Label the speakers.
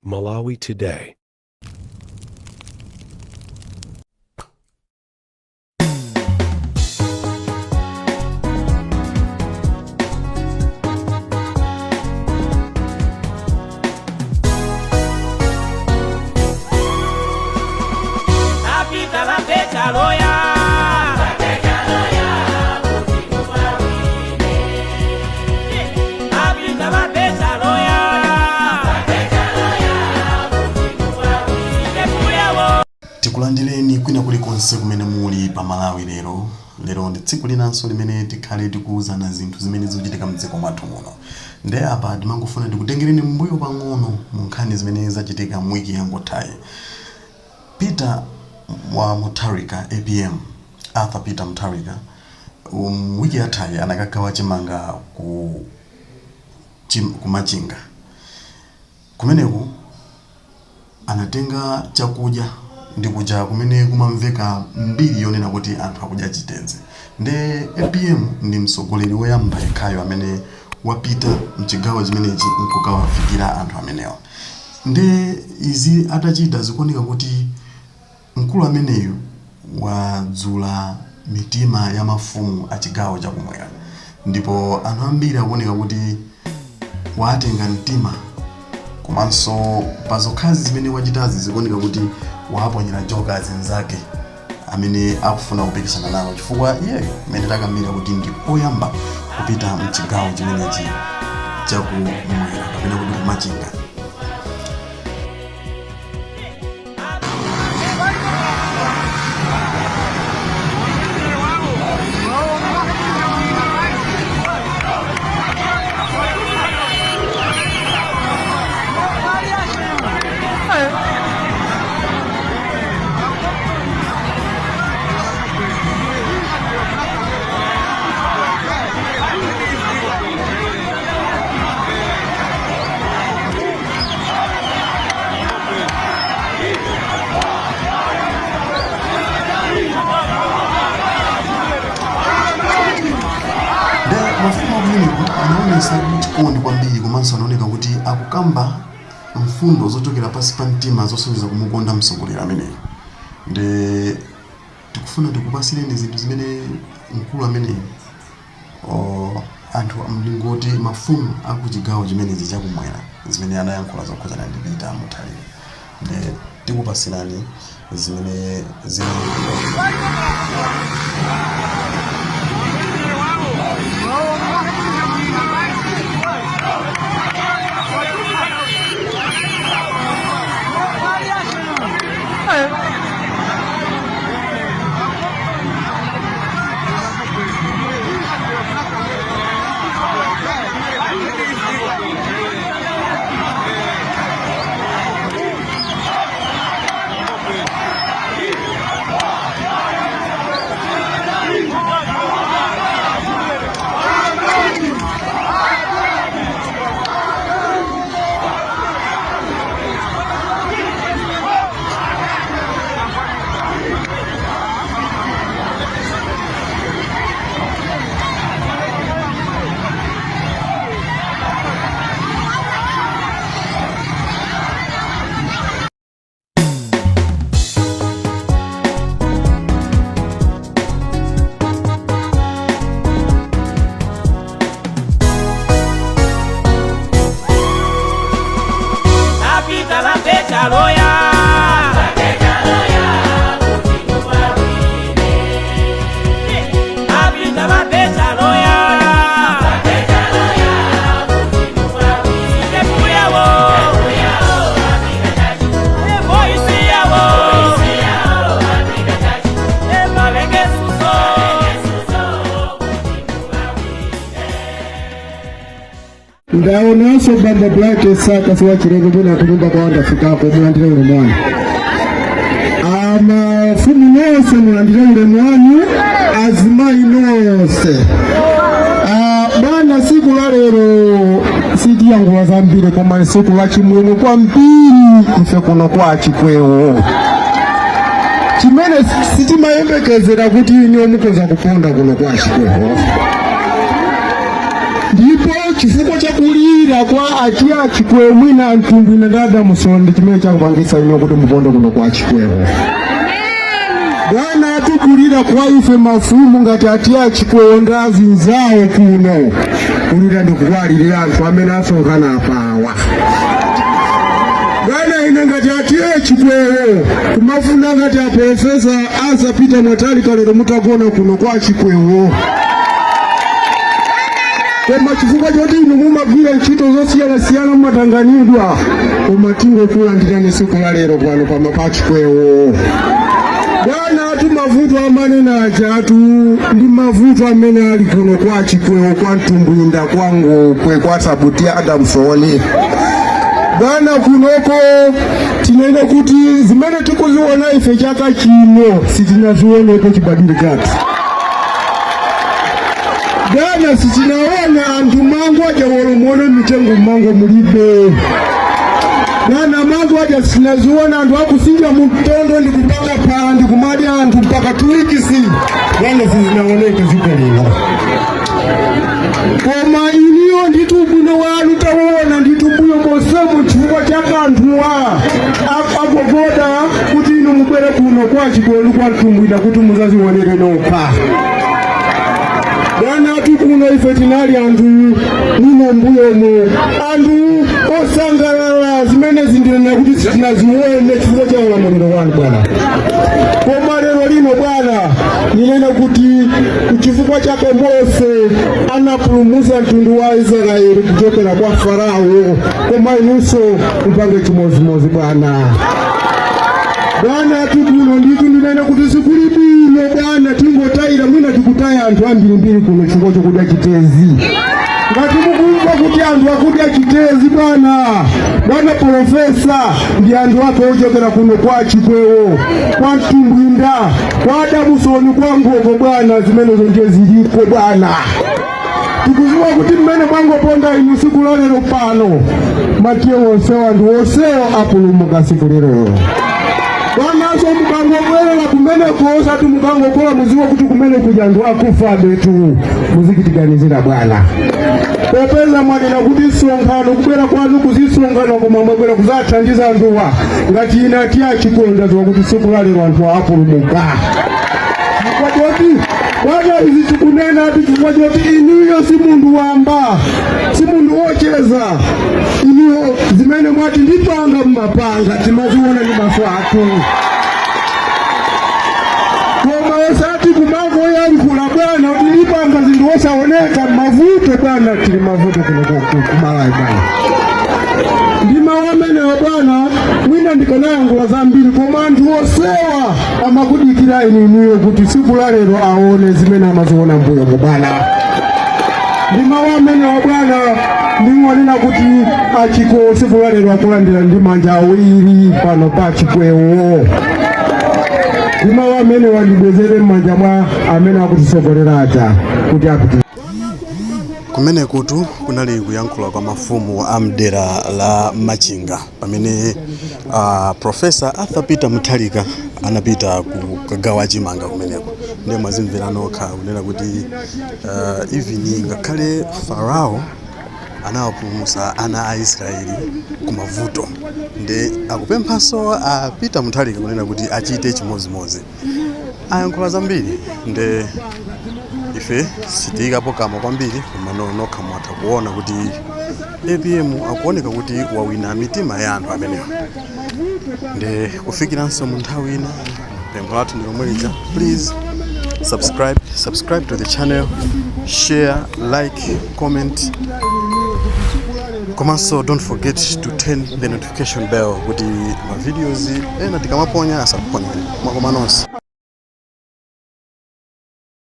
Speaker 1: Malawi today.
Speaker 2: Tikulandireni kwina kulikonse kumene muli pa Malawi lero ndi tsiku linanso limene tikhale tikuwuzana zinthu zimene zikuchitika mdziko mwathu muno. Nde apa timangofuna tikutengereni mbuyo pang'ono mu nkhani zimene zachitika mwiki yangothayi. Peter wa Mutharika APM Arthur Peter Mutharika wiki yathayi anakagawa chimanga ku Machinga. Kumeneko anatenga chakudya ndi kuja kumene kumamveka mbiri yonena kuti anthu akudya chitenze. Nde APM ndi mtsogoleri woyamba yekhayo amene wapita mchigawo chimenechi nkukawafikira anthu amenewa. Nde izi atachita zikuoneka kuti mkulu ameneyo wazula mitima ya mafumu a chigawo chakumwera. Ndipo anthu ambiri akuoneka kuti watenga mtima komanso pazokhazi zimene wachitazi zikuoneka kuti waponyera joka zinzake amene akufuna kupikisana nawo chifukwa iyeyo amene takamira kuti ndi oyamba kupita mchigawo chimenechi chakumwera kapena kuti kumachinga. Mafumu anaonesa chikondi kwambiri komanso anaoneka kuti akukamba mfundo zochokera pasi pa mtima zosonyeza kumukonda mtsogoleri ameneyo. Nde tikufuna tikupasireni zinthu zimene mkulu ameneyo anthu amlingoti mafumu akuchigawo chimenechi chakumwera zimene anayankhula zokhudzana ndi Peter Mutharika. Nde tikupasirani zimene
Speaker 3: ndaonaso bamba black saka siwa chirego bwana kunyumba kwa ndafika ko mulandire ule mwana amafumu yose mulandire ule mwana azimai nose bwana siku la lero sidi yangu wazambire koma siku la chimwene kwa mpiri ife kuno kwa chikwewo chimene sitima yembekezera kuti inyo mukoza kuponda kuno kwa chikwewo ndipo chifukwa chakulira kwa atia chikwewo mwina ntumbi na dada musonde chimene chakupangisa ino kuti mupondo kuno kwa chikwewo. Bwana atukulira kwa ife mafumu ngati atia chikwewo ndazi zawo kuno kulira ndikukwalirira anthu amene asonkhana apawa. Bwana ine ngati atia chikwewo kumafuna ngati aprofesa asapita mwatali kalero mutagona kuno kwa chikwewo. Koma chifukwa choti inu mumagwira ntchito zosiyana-siyana mumatanganidwa koma tingokulandirani tsiku la lero pano pama pa chikwewo. Bwana atu mavuto amene naja atu ndi mavuto amene ali kuno kwa chikwewo kwa Mtumbwinda kwa Ngokwe kwa Sabutia Adamsoni. Bwana kunoko tinene kuti zimene tikuziona ife chaka chino sitinazionepo chibadwire chathu. Bwana sitinaona anthu mango aja wolomuona mitengo mango mulibe. Bwana mango aja sinaziona anthu akusinja mtondo ndi kupanga pala ndi kumadi anthu mpaka tuwikisi. Bwana sizinaoneke ziko lino. Koma iniyo nditu bwino wanu taona nditu mbuyo mosemu chifukwa chaka anthuwa agogoda kuti inu mubwere kuno kwa chikwewo kwa Mtumbwinda kuti muzazionere nokha. Bwana atu kuno ife tinali anthu nino mbuyomo anthu osangalala zimene zindinena kuti sitinazione chifukwa cha ulamuliro wanu Bwana. Koma lero lino Bwana ninena kuti chifukwa chake Mose anapulumutsa mtundu wa Israeli kuchokera kwa Farao, koma inunso mupange chimodzimodzi Bwana. Bwana atu kuno nditu ndinena kuti sikuli bwino Bwana tingotayira mwina tikutaya anthu ambirimbiri kuno chifukwa chokudya chitezi. Ngati mukumva kuti anthu akudya chitezi Bwana profesa ndi anthu ake ochokera kuno kwa chikwewo kwa Mtumbwinda kwa Adamsoni kwa Ngokwe Bwana zimenezo ndiye zilipo Bwana. Tikuziwa kuti mmene mwangoponda inu tsiku la lero pano matiye wonsewo anthu onsewo apulumuka tsiku lero. Bwana so mukangobwera kumene kosa tu mukangokola muziwa kuti kumene kuja anthu akufa betu muzikitiganizira Bwana. Popeza mwanena kuti sonkhano kubwera kwanu kuzisonkhana koma mwabwera kuzathandiza anthuwa ngati ina atia chikonda ziwa kuti tsiku la lero anthu apulumuka. Chifukwa choti Bwana izi tikunena ati chifukwa choti inuyo si munthu wamba si munthu wocheza. Iniyo zimene mwati ndipanga mmapanga timaziona ndi maso athu. Koma osati kumango yankhula Bwana kuti ndipanga zinthu osaoneka mavuto Bwana tili mavuto kuno kumalawi Bwana. Ndi mawu amenewo Bwana mwina ndikanayankhula zambiri koma anthu osewa amakudikira inuyo kuti tsiku la lero aone zimene amaziona mbuyomo Bwana. Ndi mawu amenewo Bwana ndingonena kuti achikwewo tsiku la lero akulandira ndi manja awiri pano pa chikwewo. Ndi mawu amene wandibwezere m'manja mwa amene akutisogolera aja kuti apite.
Speaker 2: Kumene kutu kunali kuyankhula kwa mafumu a mdera la Machinga pamene Profesa Arthur Peter Mutharika anapita kukagawa chimanga kumeneko. Ndiye mwazimvera nokha kunena kuti even ngakhale Farao anawapulumutsa ana a Israeli kumavuto. Nde akupemphanso Peter Mutharika kunena kuti achite chimodzimodzi. Ayankhula zambiri nde ife sitiyikapo kama kwambiri koma nokha mwatha kuona kuti APM akuoneka kuti wawina mitima ya anthu amenewa. Nde kufikiranso mu nthawi ina pempho lathu ndi lomwe lija. Please subscribe to the channel, share, like, comment. Komanso don't forget to turn the notification bell kuti ma videos ena tikamaponya asakuponya mwakomanonse.